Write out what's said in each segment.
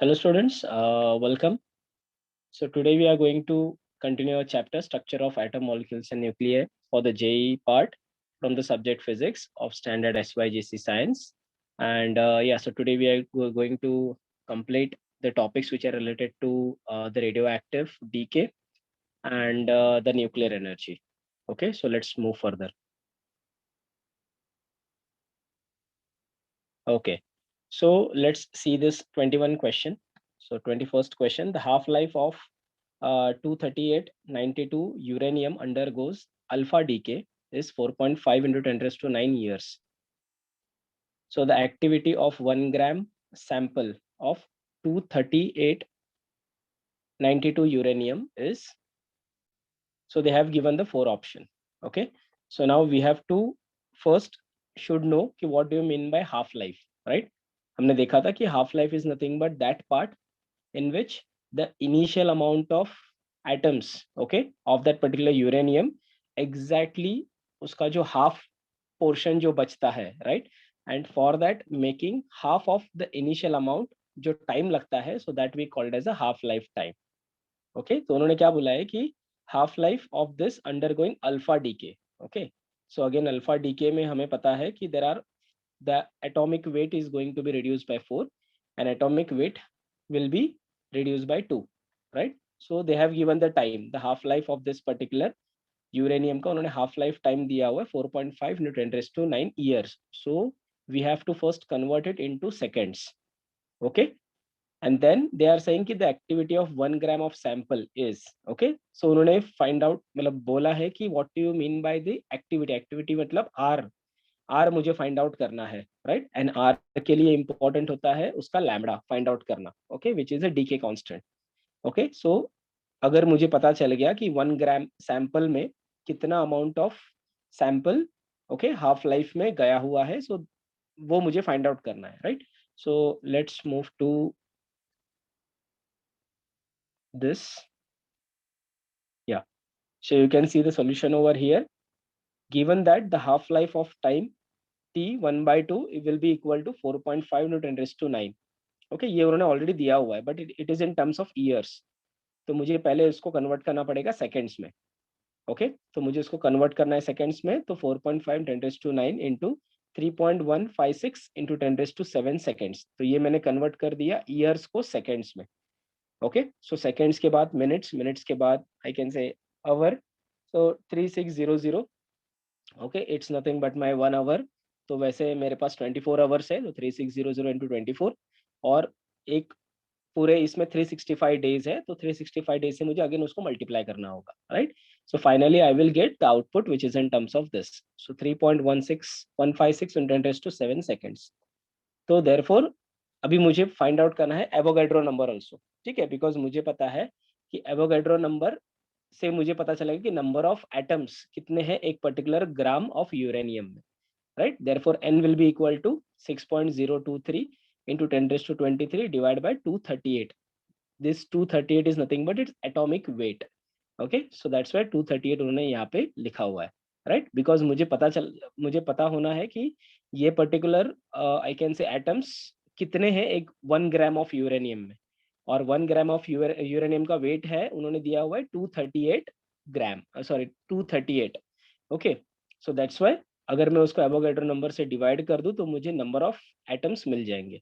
Hello students, welcome. So today we are going to continue our chapter Structure of Atom Molecules and Nuclei for the JEE part from the subject Physics of Standard SYGC Science. And so today we are going to complete the topics which are related to the radioactive decay and the nuclear energy. Okay, so let's move further. Okay, so let's see this 21 question. So 21st question, the half-life of 23892 uranium undergoes alpha decay is 4.5 into 10 raised to 9 years. So the activity of 1 gram sample of 23892 uranium is, so they have given the 4 option. Okay, so now we have to first should know कि what do you mean by half life, right? हमने देखा था कि half life is nothing but that part in which the initial amount of atoms, okay, of that particular uranium exactly उसका जो half portion जो बचता है, right? And for that making half of the initial amount जो time लगता है, so that we called as a half life time. Okay, तो उन्होंने क्या बोला है कि half life of this undergoing alpha decay. Okay, so again alpha decay में हमें पता है कि there are the atomic weight is going to be reduced by 4 and atomic weight will be reduced by 2, right? So they have given the time, the half life of this particular uranium का उन्होंने half life time दिया हुआ है 4.5 into 10 raised to 9 years. So we have to first convert it into seconds. Okay, and then they are saying कि the activity of 1 gram of sample is, okay, so उन्होंने find out मतलब बोला है कि what do you mean by the activity मतलब R मुझे find out करना है, राइट? एंड R के लिए इंपॉर्टेंट होता है उसका लैम्बडा फाइंड आउट करना, okay, which is a decay constant. Okay, so अगर मुझे पता चल गया कि 1 ग्राम सैंपल में कितना amount of sample, okay, half life में गया हुआ है, सो वो मुझे फाइंड आउट करना है, right? So let's move to this. Yeah, so you can see the solution over here. Given that the half life of time t 1 by 2 it will be equal to 4.5 into 10 raised to 9. Okay, ये उन्होंने already दिया हुआ है but it is in terms of years, तो मुझे पहले इसको convert करना पड़ेगा सेकेंड्स में. ओके, तो मुझे इसको कन्वर्ट करना है सेकेंड्स में, तो 4.5 10 raise to 9 into 3.156 into 10 raise to 7 seconds, तो ये मैंने कन्वर्ट कर दिया ईयर्स को सेकेंड्स में. ओके, सो सेकेंड्स के बाद मिनट्स, मिनट्स के बाद I can say hour, so 3600. Okay, it's nothing but my 1 hour, तो वैसे मेरे पास 24 आवर्स है, तो 3600 इंटू 24, और एक पूरे इसमें 365 डेज है, तो 365 डेज से मुझे अगेन उसको मल्टीप्लाई करना होगा, right? So finally I will get the output which is in terms of this, so 3.16156 in 10 raised to 7 seconds. तो देयरफॉर अभी मुझे फाइंड आउट करना है एवोगैड्रो नंबर ऑल्सो, ठीक है, बिकॉज मुझे पता है कि एवोगैड्रो नंबर से मुझे पता चलेगा कि नंबर ऑफ एटम्स कितने हैं एक पर्टिकुलर ग्राम ऑफ यूरेनियम में, right? Therefore, n will be equal to 6.023 into 10 raised to 23 divided by 238. This 238 is nothing but its atomic weight. Okay, so that's why 238 उन्होंने यहाँ पे लिखा हुआ है, right? Because मुझे पता होना है कि ये particular I can say atoms कितने हैं एक 1 ग्राम ऑफ यूरेनियम में, और 1 ग्राम ऑफ यूरेनियम का वेट है उन्होंने दिया हुआ है 238 gram, sorry 238. Okay, so that's why अगर मैं उसको एवोगैड्रो नंबर से डिवाइड कर दूं तो मुझे नंबर ऑफ एटम्स मिल जाएंगे.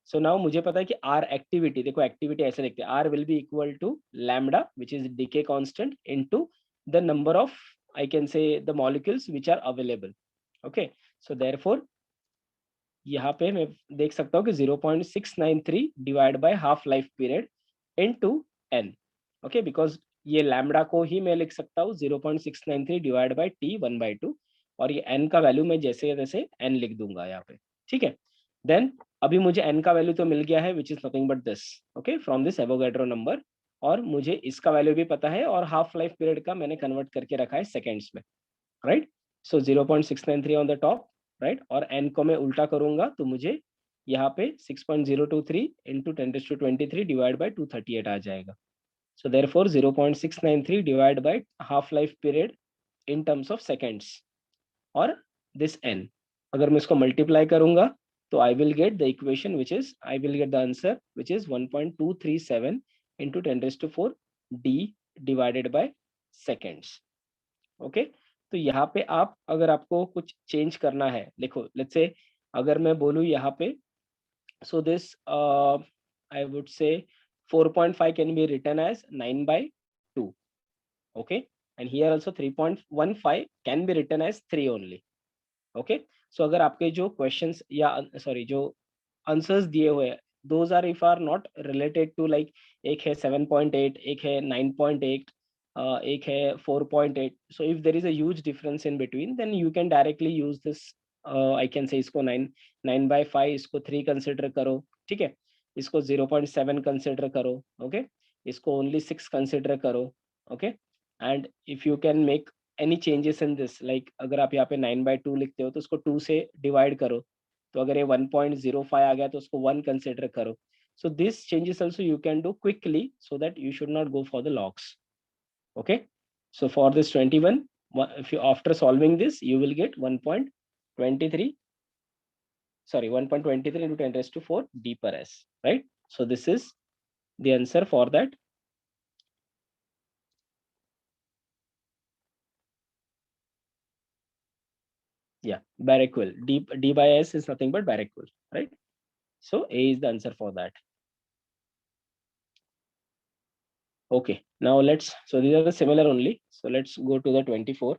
सो नाउ मुझे पता है कि आर एक्टिविटी, देखो एक्टिविटी ऐसे लिखते हैं, R will be equal to lambda which is decay constant into the number of I can say the molecules which are available. Okay, so therefore यहाँ पे मैं देख सकता हूँ कि 0.693 divide by half life period into N. Okay, because ये lambda को ही मैं लिख सकता हूँ 0.693 डिवाइड बाय टी 1/2, और ये n का वैल्यू मैं जैसे तैसे n लिख दूंगा यहाँ पे, ठीक है. देन अभी मुझे n का वैल्यू तो मिल गया है which is nothing but this, okay, from this Avogadro number, और मुझे इसका वैल्यू भी पता है और हाफ लाइफ पीरियड का मैंने कन्वर्ट करके रखा है सेकेंड्स में, right? So 0.693 on the top, right, और n को मैं उल्टा करूंगा तो मुझे यहाँ पे 6.023 इंटू 10⁻23 डिवाइड बाई 238 आ जाएगा. So therefore 0.693 divided by half life period in terms of seconds, और this n अगर मैं इसको मल्टीप्लाई करूंगा तो I will get the equation which is, I will get the answer which is 1.237 into 10 raised to 4 d divided by seconds. Okay, तो यहाँ पे आप अगर आपको कुछ चेंज करना है, देखो लेट्स से अगर मैं बोलूँ यहाँ पे, so this I would say 4.5 can be written as 9/2. Okay, and here also 3.15 can be written as 3 only. Okay, so अगर आपके जो क्वेश्चंस या सॉरी जो आंसर्स दिए हुए हैं, those are if are not related to like, एक है 7.8, एक है 9.8, एक है 4.8, so if there is a huge difference in between, then you can directly use this, I can say इसको 9/5, इसको 3 कंसिडर करो, ठीक है, इसको 0.7 कंसिडर करो, ओके, इसको ओनली 6 कंसिडर करो, okay, and if you can make any changes in this, like अगर आप यहाँ पे 9/2 लिखते हो तो उसको 2 से डिवाइड करो, तो अगर ये 1.05 आ गया तो उसको 1 कंसिडर करो. So this changes also you can do quickly so that you should not go for the logs. Okay, so for this 21, if you after solving this you will get 1.23, sorry 1.23 into 10 raised to 4 d per s, right? So this is the answer for that. Yeah, Baraquil, d by s is nothing but Baraquil, right? So A is the answer for that. Okay, now let's, so these are the similar only, so let's go to the 24.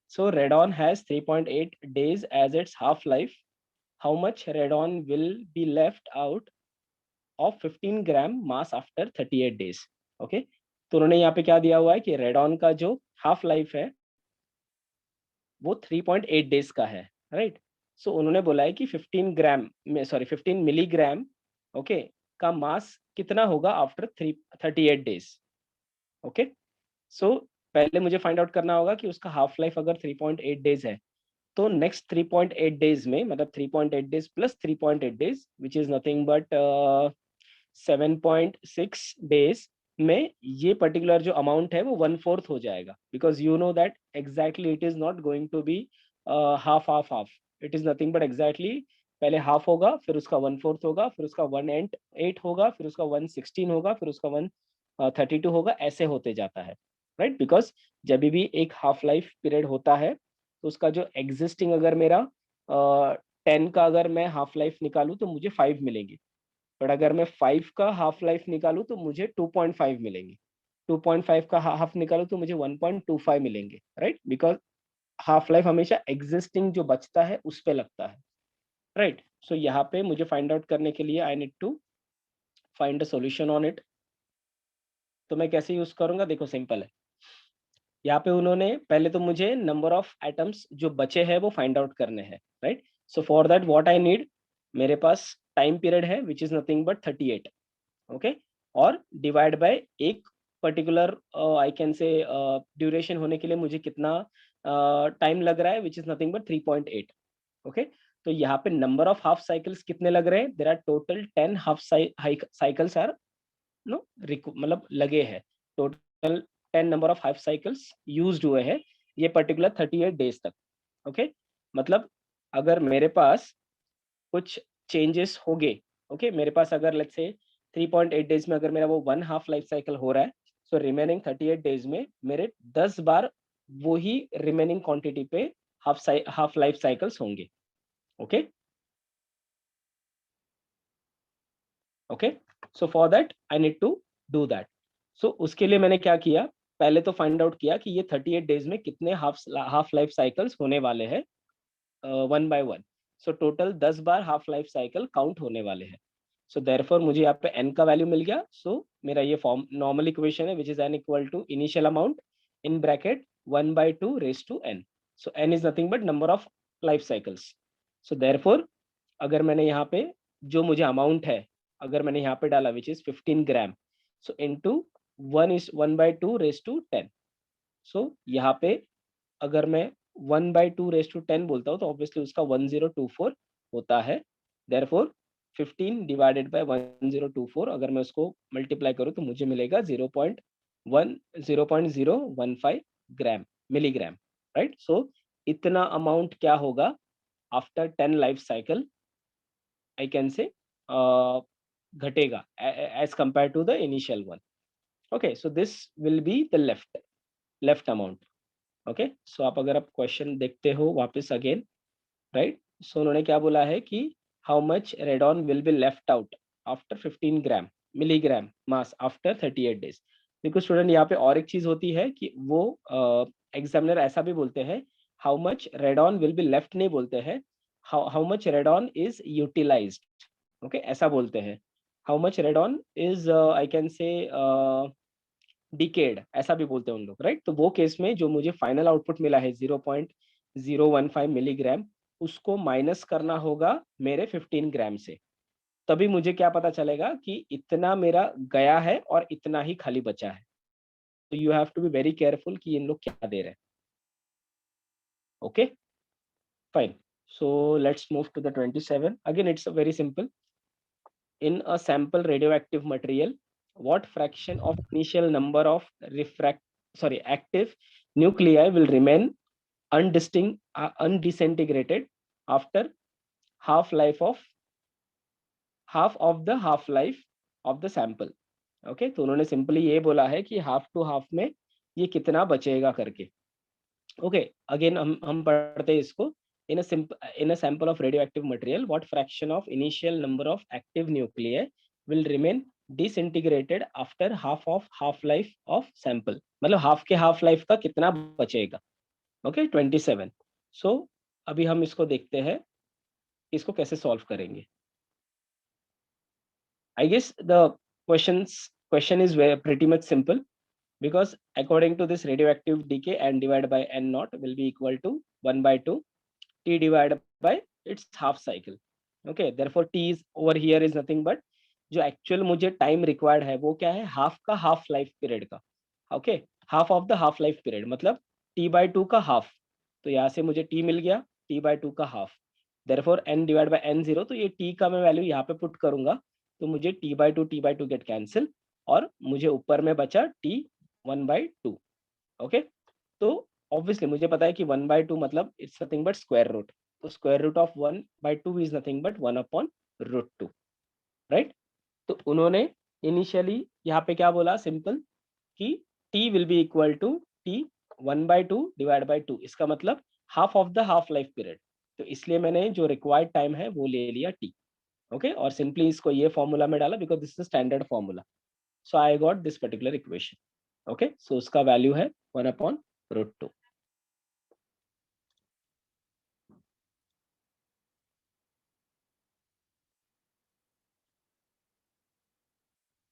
So radon has 3.8 days as its half-life. How much radon will be left out of 15 gram mass after 38 days? Okay, तो उन्होंने यहाँ पे क्या दिया हुआ है कि radon का जो हाफ लाइफ है वो 3.8 डेज का है, राइट? सो उन्होंने बोला है कि 15 ग्राम में, सॉरी 15 मिलीग्राम, ओके, का मास कितना होगा आफ्टर 38 डेज. ओके, सो पहले मुझे फाइंड आउट करना होगा कि उसका हाफ लाइफ अगर 3.8 डेज है, तो नेक्स्ट 3.8 डेज में, मतलब 3.8 days plus 3.8 days which is nothing but 7.6 days में ये पर्टिकुलर जो अमाउंट है वो 1/4 हो जाएगा, because you know that exactly it is not going to be half half half, it is nothing but exactly पहले हाफ होगा, फिर उसका 1/4 होगा, फिर उसका 1/8 होगा, फिर उसका 1/16 होगा, फिर उसका 1/32 होगा, ऐसे होते जाता है, राइट? बिकॉज जब भी एक हाफ लाइफ पीरियड होता है तो उसका जो एग्जिस्टिंग, अगर मेरा 10 का अगर मैं हाफ लाइफ निकालूं तो मुझे 5 मिलेंगे, बट अगर मैं 5 का हाफ लाइफ निकालूं तो मुझे 2.5 मिलेंगे, 2.5 का हाफ निकालूं तो मुझे 1.25 मिलेंगे, राइट? बिकॉज हाफ लाइफ हमेशा एग्जिस्टिंग जो बचता है उस पे लगता है, राइट? सो यहाँ पे मुझे फाइंड आउट करने के लिए I need to find a solution on it. तो मैं कैसे यूज करूंगा, देखो सिंपल है. यहाँ पे उन्होंने पहले तो मुझे नंबर ऑफ एटम्स जो बचे हैं वो फाइंड आउट करने हैं, right? So for that what I need, मेरे पास टाइम पीरियड है which is nothing but 38, okay, और डिवाइड बाय एक पर्टिकुलर आई कैन से ड्यूरेशन होने के लिए मुझे कितना टाइम लग रहा है which is nothing but 3.8. Okay, तो यहाँ पे नंबर ऑफ हाफ साइकिल्स कितने लग रहे हैं, there are total 10 half cycles are no मतलब लगे हैं, total 10 number of half cycles used हुए हैं ये पर्टिकुलर 38 डेज तक. ओके, मतलब अगर मेरे पास कुछ चेंजेस हो गए, ओके, मेरे पास अगर लेट्स से 3.8 डेज में अगर मेरा वो 1 हाफ लाइफ साइकिल हो रहा है, सो रिमेनिंग 38 डेज में मेरे 10 बार वो ही रिमेनिंग क्वांटिटी पे हाफ लाइफ साइकिल्स होंगे. Okay, okay, so for that I need to do that. So उसके लिए मैंने क्या किया, पहले तो फाइंड आउट किया कि ये 38 डेज में कितने हाफ लाइफ साइकिल्स होने वाले हैं, 1/1. सो टोटल 10 बार हाफ लाइफ साइकिल काउंट होने वाले हैं. सो देयरफॉर मुझे यहाँ पे n का वैल्यू मिल गया. सो मेरा ये फॉर्म नॉर्मल इक्वेशन है which is n equal to initial amount in bracket 1/2 raise to n. So n is nothing but number of life cycles. So therefore अगर मैंने यहाँ पे जो मुझे अमाउंट है, अगर मैंने यहाँ पे डाला which is 15 gram, so into 1/2 raise to 10. So यहाँ पे अगर मैं 1/2 रेज टू 10 बोलता हूँ तो ऑब्वियसली उसका 1024 होता है. देयरफॉर 15 डिवाइडेड बाय 1024 अगर मैं उसको मल्टीप्लाई करूँ तो मुझे मिलेगा 0.015 ग्राम मिलीग्राम, राइट. सो इतना अमाउंट क्या होगा after 10 life cycle, I can say घटेगा as compared to the initial one. Okay, so this will be the left amount. Okay, so आप अगर आप क्वेश्चन देखते हो वापस अगेन, राइट. सो उन्होंने क्या बोला है कि how much radon will be left out after 15 gram milligram mass after 38 days. देखो स्टूडेंट, यहाँ पे और एक चीज होती है कि वो एग्जामिनर ऐसा भी बोलते हैं, how much radon will be left नहीं बोलते हैं, how much radon is utilized. Okay, ऐसा बोलते हैं. How much radon is I can say decayed, ऐसा भी बोलते हैं उन लोग, राइट. तो वो केस में जो मुझे फाइनल आउटपुट मिला है 0.015 मिलीग्राम, उसको माइनस करना होगा मेरे 15 ग्राम से. तभी मुझे क्या पता चलेगा कि इतना मेरा गया है और इतना ही खाली बचा है. तो you have to be very careful कि इन लोग क्या दे रहे हैं. Okay, fine. So let's move to the 27. Again it's very simple. In a sample radioactive material, what fraction of initial number of active nuclei will remain undisintegrated after half of the half life of the sample. Okay, तो उन्होंने simply ये बोला है कि half to half में ये कितना बचेगा करके. ओके, अगेन हम पढ़ते हैं इसको. In a sample of radioactive material, what fraction of initial number of active nuclei will remain disintegrated after half life of sample. मतलब हाफ के हाफ लाइफ का कितना बचेगा. ओके, 27. सो अभी हम इसको देखते हैं, इसको कैसे सॉल्व करेंगे. I guess the question is pretty much simple, because according to this radioactive decay, n divided by n naught will be equal to 1 by 2 t divided by its half cycle. Okay, therefore t is over here is nothing but जो actual मुझे time required है वो क्या है, half का half life period का. Okay, half of the half life period मतलब t by to का हाफ. तो यहाँ से मुझे t मिल गया, t बाई टू का half. Therefore n divide by n zero, तो ये t का मैं वैल्यू यहाँ पे पुट करूंगा, तो मुझे t by two get cancel, और मुझे ऊपर में बचा t 1/2. ओके, तो ऑब्वियसली मुझे पता है कि 1/2 मतलब it's nothing but square root. तो square root of 1/2 is nothing but 1/√2, right. तो उन्होंने इनिशियली यहाँ पे क्या बोला, सिंपल, कि t will be equal to t 1/2 divide by 2. इसका मतलब half of the half life period. तो इसलिए मैंने जो रिक्वायर्ड टाइम है वो ले लिया t. ओके, और सिंपली इसको ये फॉर्मूला में डाला because this is standard formula. So I got this particular equation. Okay, so उसका वैल्यू है 1/√2.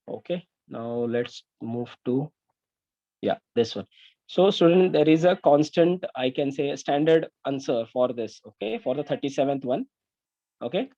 Okay, now let's move to, yeah, this one. So student, there is a constant, I can say, standard answer for this. Okay, for the 37th one. Okay,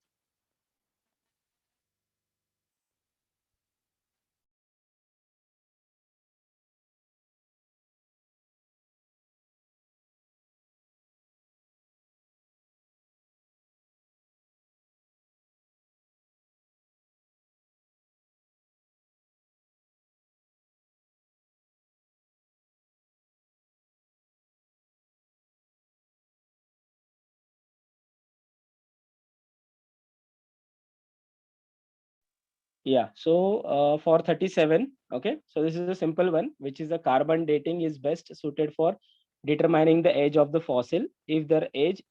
yeah. So for 37, okay, so this is a simple one, which is the carbon dating is best suited for determining the age of the fossil if their age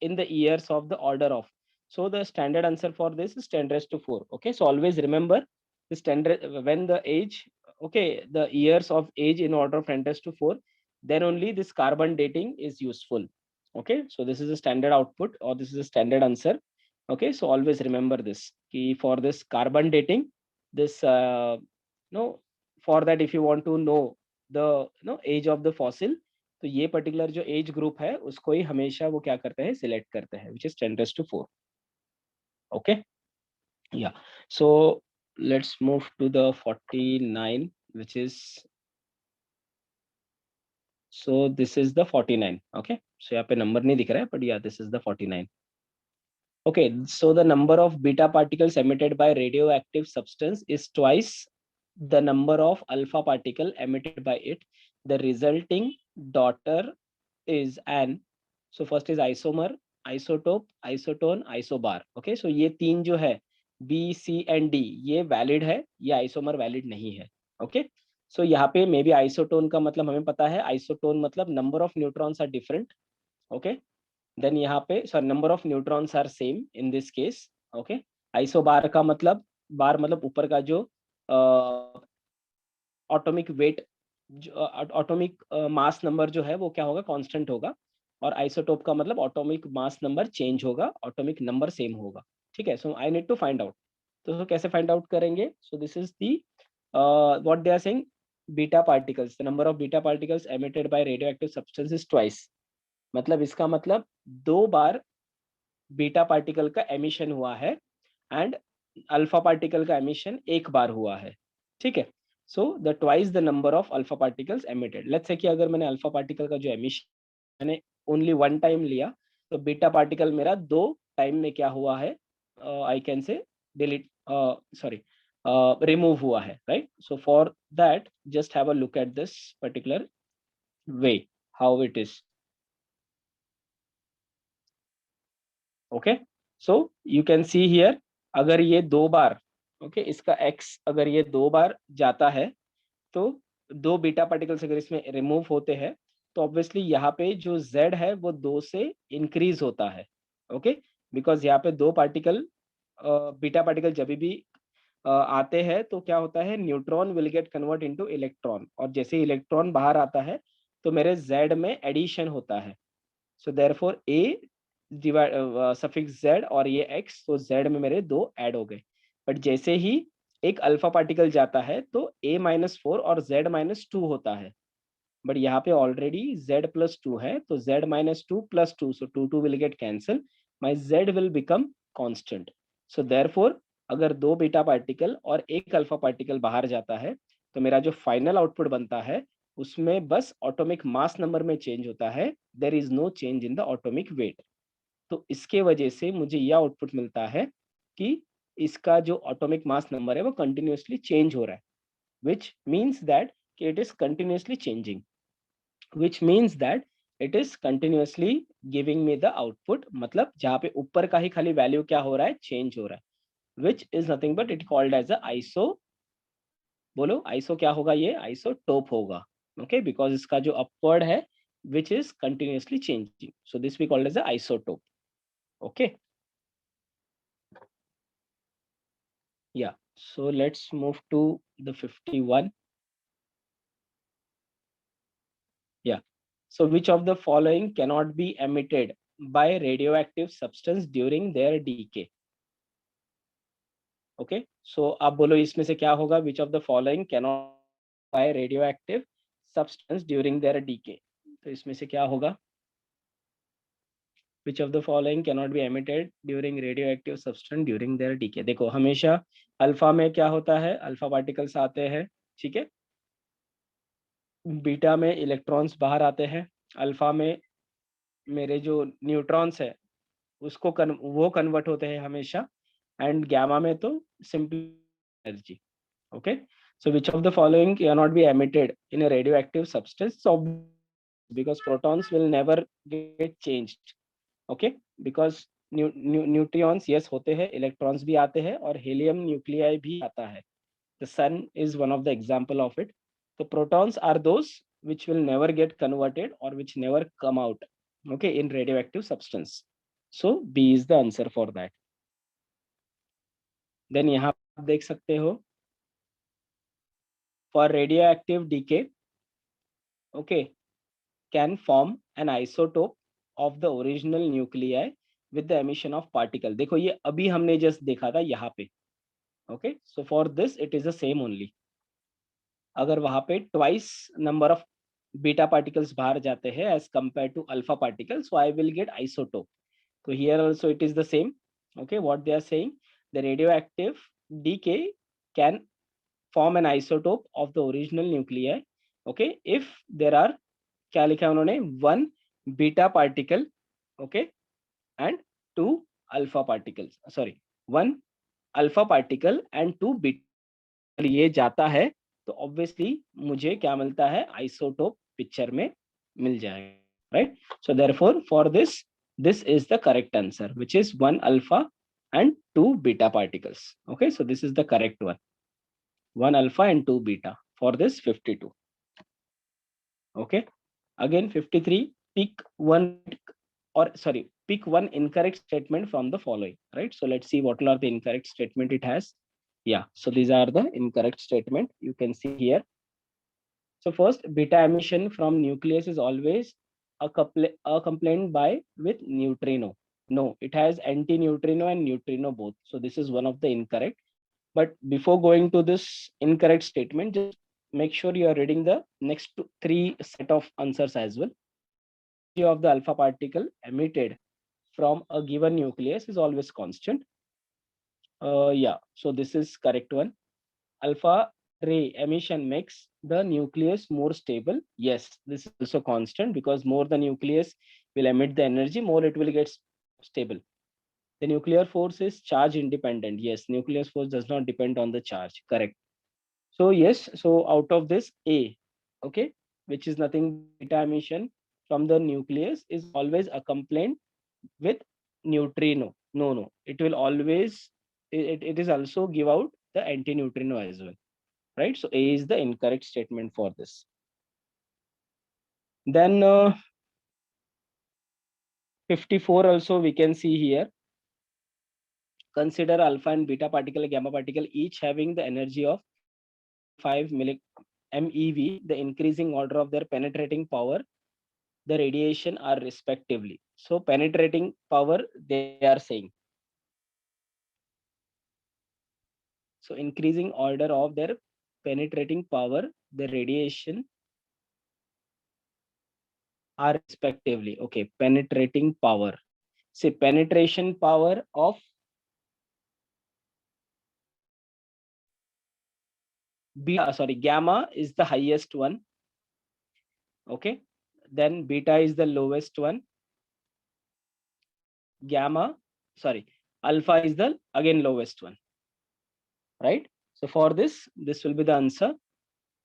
in the years of the order of. So the standard answer for this is 10 raised to 4. Okay, so always remember the standard when the age, okay, the years of age in order of 10 raised to 4, then only this carbon dating is useful. Okay, so this is a standard output, or this is a standard answer. Okay, so always remember this key for this carbon dating. This no, for that if you want to know the age of the fossil, तो ये particular जो age group है उसको ही हमेशा वो क्या करते हैं, सिलेक्ट करते हैं, which is 10 raised to 4. Okay, yeah. So let's move to the 49, which is, so this is the 49. Okay, so यहाँ पे नंबर नहीं दिख रहा है, but yeah this is the 49. Okay, so the number of beta particles emitted by radioactive substance is twice the number of alpha particle emitted by it. the resulting daughter is an, so first is isomer, isotope, isotone, isobar. Okay, so ये तीन जो है B, C and D ये valid है, ये isomer valid नहीं है. Okay, so यहाँ पे मे बी आइसोटोन का मतलब हमें पता है, आइसोटोन मतलब number of neutrons are different. Okay, then यहाँ पे sorry number of neutrons are same in this case. Okay, isobar का मतलब, बार मतलब ऊपर का जो atomic weight, atomic mass number जो है वो क्या होगा, कांस्टेंट होगा. और आइसोटोप का मतलब ऑटोमिक मास नंबर चेंज होगा, ऑटोमिक नंबर सेम होगा. ठीक है, so I need to find out. तो कैसे फाइंड आउट करेंगे? So this is the what they are saying, beta particles, the number of beta particles emitted by radioactive substance is twice. मतलब इसका मतलब 2 बार बीटा पार्टिकल का emission हुआ है एंड अल्फा पार्टिकल का एमिशन 1 बार हुआ है. ठीक है, so the twice the number of alpha particles emitted. Let's say कि अगर मैंने अल्फा पार्टिकल का जो एमिशन मैंने ओनली 1 टाइम लिया, तो बीटा पार्टिकल मेरा 2 टाइम में क्या हुआ है, आई कैन से डिलीट, सॉरी रिमूव हुआ है, right. So for that just have a look at this particular way how it is. Okay, so you can see here, अगर ये 2 बार, ओके, इसका x अगर ये 2 बार जाता है, तो 2 बीटा पार्टिकल्स अगर इसमें रिमूव होते हैं, तो ऑब्वियसली यहाँ पे जो z है वो 2 से इंक्रीज होता है. ओके, बिकॉज यहाँ पे 2 पार्टिकल, बीटा पार्टिकल जब भी आते हैं तो क्या होता है, neutron will get convert into electron, और जैसे इलेक्ट्रॉन बाहर आता है तो मेरे z में एडिशन होता है. So therefore a divide suffix z और ये x, तो z में मेरे 2 ऐड हो गए. बट जैसे ही एक अल्फा पार्टिकल जाता है तो a-4 और z-2 होता है. बट यहाँ पे ऑलरेडी z+2 है, तो z-2 + 2, so 2 will get cancel, my z will become constant. So therefore अगर 2 बीटा पार्टिकल और एक अल्फा पार्टिकल बाहर जाता है, तो मेरा जो फाइनल आउटपुट बनता है उसमें बस ऑटोमिक मास नंबर में चेंज होता है, there is no change in the atomic weight. तो इसके वजह से मुझे यह आउटपुट मिलता है कि इसका जो ऑटोमिक मास नंबर है वो कंटिन्यूअसली चेंज हो रहा है, which means that it is continuously changing, which means that it is continuously giving me the output. मतलब जहाँ पे ऊपर का ही खाली वैल्यू क्या हो रहा है, चेंज हो रहा है, which is nothing but it called as a iso. बोलो आइसो क्या होगा, ये आइसोटोप होगा. ओके, बिकॉज इसका जो अपवर्ड है which is continuously changing, so this we called as a isotope. Okay, yeah, so let's move to the 51. Yeah, so which of the following cannot be emitted by radioactive substance during their decay? Okay, so आप बोलो इसमें से क्या होगा, which of the following cannot by radioactive substance during their decay. तो इसमें से क्या होगा, which of the following cannot be emitted during radioactive substance during their decay. देखो हमेशा अल्फा में क्या होता है, अल्फा पार्टिकल्स आते हैं, ठीक है, बीटा में इलेक्ट्रॉन्स बाहर आते हैं, अल्फा में मेरे जो न्यूट्रॉन्स है उसको वो कन्वर्ट होते हैं हमेशा, एंड गैमा में तो simply energy. Okay, so which of the following cannot be emitted in a radioactive substance? So because protons will never get changed. Okay, because neutrons yes होते हैं, इलेक्ट्रॉन्स भी आते हैं और हीलियम न्यूक्लियाई भी आता है. The sun is one of the example of it. The protons are those which will never get converted or which never come out, okay, in radioactive substance. So B is the answer for that. Then यहाँ आप देख सकते हो, for radioactive decay, okay, can form an isotope of the original nuclei with the emission of particle. देखो ये अभी हमने just देखा था यहाँ पे. Okay, so for this it is the same only. अगर वहां पे twice number of beta particles बाहर जाते हैं as compared to alpha particles, so I will get isotope. तो here also it is the same. Okay, what they are saying, the radioactive decay can form an isotope of the original nuclei. Okay, if there are, क्या लिखा है उन्होंने, 1 beta particle, okay, and 2 alpha particles, sorry 1 alpha particle and 2 beta, ये जाता है तो obviously मुझे क्या मिलता है, आइसोटोप पिक्चर में मिल जाएगा, right? So therefore for this is the correct answer, which is 1 alpha and 2 beta particles. Okay, so this is the correct one, 1 alpha and 2 beta for this 52. Okay, again 53, pick one, or sorry, pick one incorrect statement from the following, right? So let's see what are the incorrect statement it has. Yeah, so these are the incorrect statement you can see here. So first, beta emission from nucleus is always a complaint by with neutrino. No, it has anti-neutrino and neutrino both. So this is one of the incorrect. But before going to this incorrect statement, just make sure you are reading the next three set of answers as well. Energy of the alpha particle emitted from a given nucleus is always constant. Yeah, so this is correct one. Alpha ray emission makes the nucleus more stable. Yes, this is also constant, because more the nucleus will emit the energy, more it will get stable. The nuclear force is charge independent. Yes, nuclear force does not depend on the charge. Correct. So yes, so out of this A, okay, which is nothing but beta emission from the nucleus is always accompanied with neutrino. No, it will always, it is also give out the anti-neutrino as well, right? So A is the incorrect statement for this. Then 54 also we can see here. Consider alpha and beta particle, gamma particle, each having the energy of 5 MeV, the increasing order of their penetrating power, the radiation are respectively. So penetrating power they are saying. So increasing order of their penetrating power, the radiation are respectively. Okay, penetrating power. Say penetration power of beta, sorry, gamma is the highest one. Okay, then beta is the lowest one. Gamma, sorry, alpha is the again lowest one, right? So for this will be the answer,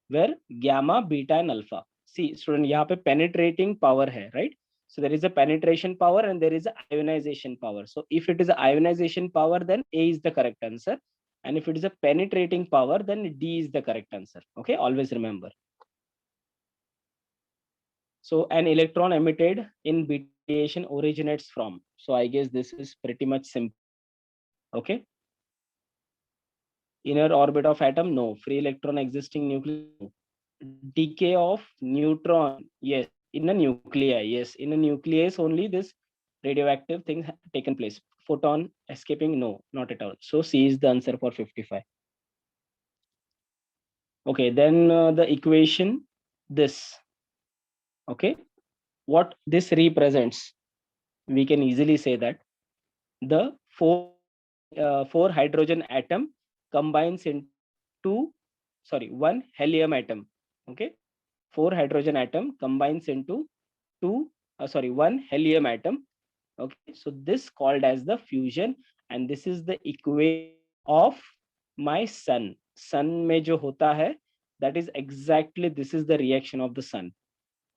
where gamma, beta and alpha. See student, यहाँ पे penetrating power है, right? So there is a penetration power and there is a ionization power. So if it is a ionization power, then A is the correct answer. And if it is a penetrating power, then D is the correct answer. Okay, always remember. So an electron emitted in beta radiation originates from. So I guess this is pretty much simple. Okay. Inner orbit of atom, no. Free electron existing nucleus, no. Decay of neutron, yes. In a nuclei, yes. In a nucleus only this radioactive thing taken place. Photon escaping, no, not at all. So C is the answer for 55. Okay, then the equation, this. Okay, what this represents, we can easily say that the four hydrogen atom combines into one helium atom. Okay, 4 hydrogen atom combines into one helium atom. Okay, so this called as the fusion, and this is the equation of my sun. Sun में जो होता है, that is exactly, this is the reaction of the sun.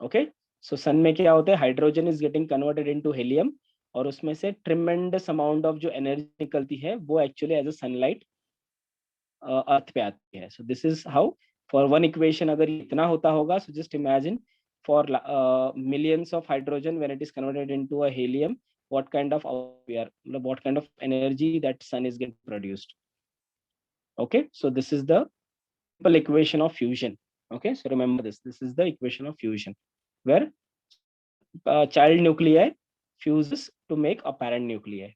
Okay, so sun में क्या होता है, hydrogen is getting converted into helium, और उसमें से tremendous amount of जो energy निकलती है वो actually as a sunlight अर्थ पे आती है. So this is how for one equation अगर इतना होता होगा, so just imagine for millions of hydrogen when it is converted into a helium, what kind of energy that sun is getting produced. Okay, so this is the simple equation of fusion. Okay, so remember this is the equation of fusion, where child nuclei fuses to make a parent nuclei.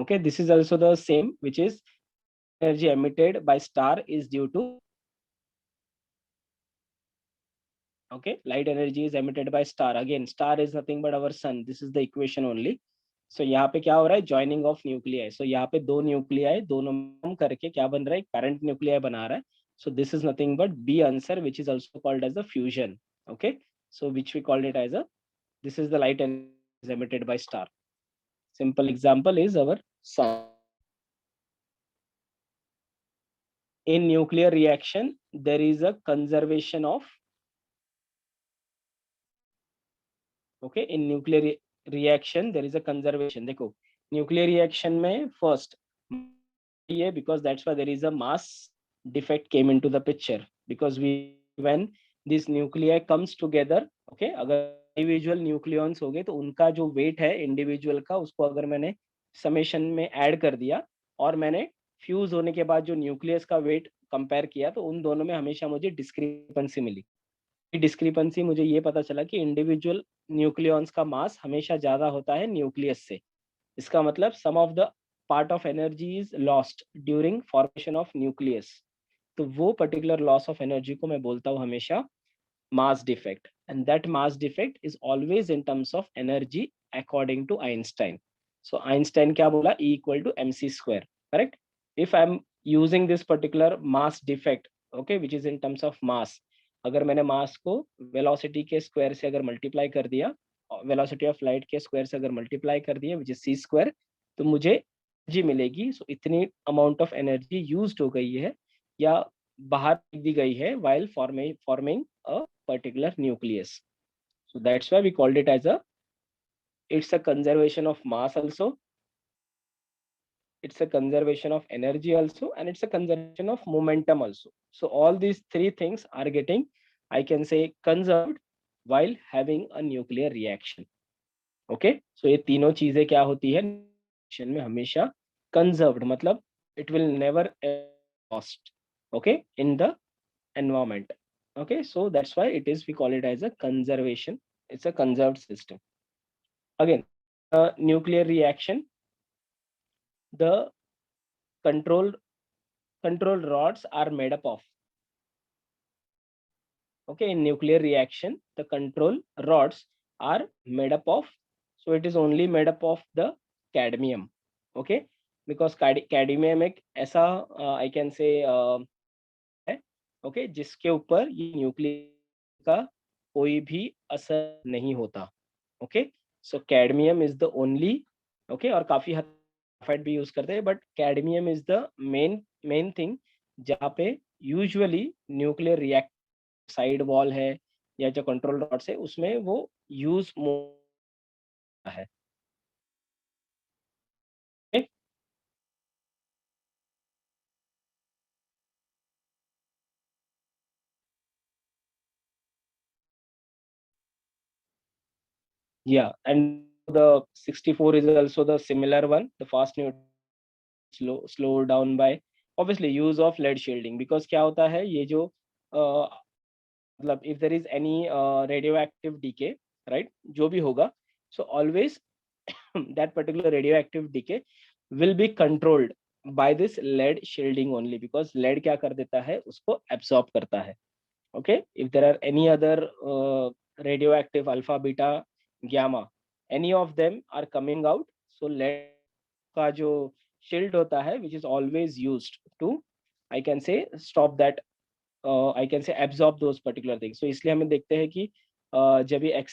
Okay, this is also the same, which is energy emitted by star is due to, okay, light energy is emitted by star. Again, star is nothing but our sun. This is the equation only. So यहाँ पे क्या हो रहा है, joining of nuclei. So यहाँ पे दो nuclei दोनों में करके क्या बन रहा है, parent nuclei बना रहा है. So this is nothing but B answer, which is also called as the fusion. Okay, so which we called it as a, this is the light energy is emitted by star. Simple example is our sun. in nuclear reaction there is a conservation of, okay, in nuclear reaction there is a conservation. देखो nuclear reaction में first ये, because that's why there is a mass defect came into the picture, because we when this nuclei comes together, okay, अगर individual nucleons हो गए तो उनका जो wait है इंडिविजुअल का, उसको अगर मैंने समेशन में ऐड कर दिया और मैंने फ्यूज होने के बाद जो न्यूक्लियस का वेट कंपेयर किया तो उन दोनों में हमेशा मुझे डिस्क्रिपेंसी मिली। डिस्क्रिपेंसी मुझे ये पता चला कि इंडिविजुअल न्यूक्लियॉन्स का मास हमेशा ज्यादा होता है न्यूक्लियस से। इसका मतलब some of the part of energy is lost during formation of nucleus. तो वो पर्टिकुलर लॉस ऑफ एनर्जी को मैं बोलता हूँ हमेशा mass defect, and that mass defect is always in terms of energy according to Einstein. So Einstein क्या बोला, E equal to mc square, correct. If I am using this particular mass defect, okay, which is in terms of mass, अगर मैंने मास को velocity के square से अगर multiply कर दिया, वेलोसिटी ऑफ लाइट के स्क्वायर से अगर मल्टीप्लाई कर दिया विच इज सी स्क्वायर, तो मुझे एनर्जी मिलेगी। सो इतनी अमाउंट ऑफ एनर्जी यूज्ड हो गई है या बाहर दी गई है while forming a particular nucleus. So that's why we called it as a, it's a conservation of mass also, it's a conservation of energy also, and it's a conservation of momentum also. So all these three things are getting, I can say, conserved while having a nuclear reaction. Okay, so ये तीनों चीजें क्या होती है reaction में हमेशा conserved, मतलब it will never lost, okay, in the environment. Okay, so that's why it is, we call it as a conservation, it's a conserved system. Again, nuclear reaction, the control control rods are made up of, okay, in nuclear reaction the control rods are made up of, so it is only made up of the cadmium, okay, because cadmium एक ऐसा I can say है, okay, जिसके ऊपर ये nuclear का कोई भी असर नहीं होता। Okay, so cadmium is the only, okay, और काफी हद ग्राफाइट भी यूज करते हैं, but cadmium is the main main thing जहाँ पे usually nuclear react side wall है या जो कंट्रोल रॉड्स है उसमें वो यूज है। Okay? Yeah, and the 64 is also the similar one, the fast new slow down by obviously use of lead shielding, because क्या होता है ये जो मतलब if there is any radioactive decay, right, जो भी होगा, so always that particular radioactive decay will be controlled by this lead shielding only, because lead क्या कर देता है उसको absorb करता है। Okay, if there are any other radioactive alpha beta gamma, any of them are coming out, so lead का जो shield होता है which is always used to, I can say, stop that, I can say absorb those particular things. So इसलिए हमें देखते हैं कि जब ये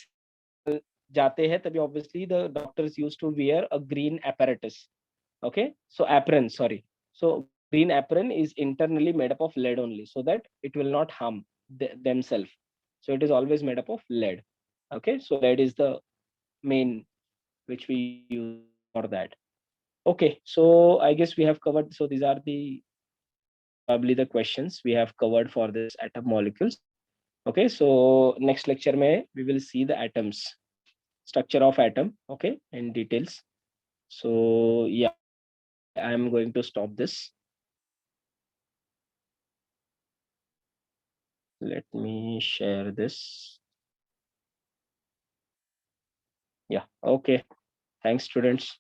जाते हैं तभी obviously the doctors used to wear a green apparatus, okay, so apron, sorry, so green apron is internally made up of lead only, so that it will not harm themselves, so it is always made up of lead. Okay, so lead is the main which we use for that. Okay, so I guess we have covered, so these are the probably the questions we have covered for this atom molecules. Okay, so next lecture may we will see the atoms, structure of atom, okay, in details. So yeah, I am going to stop this. Let me share this. Yeah, okay. Thanks, students.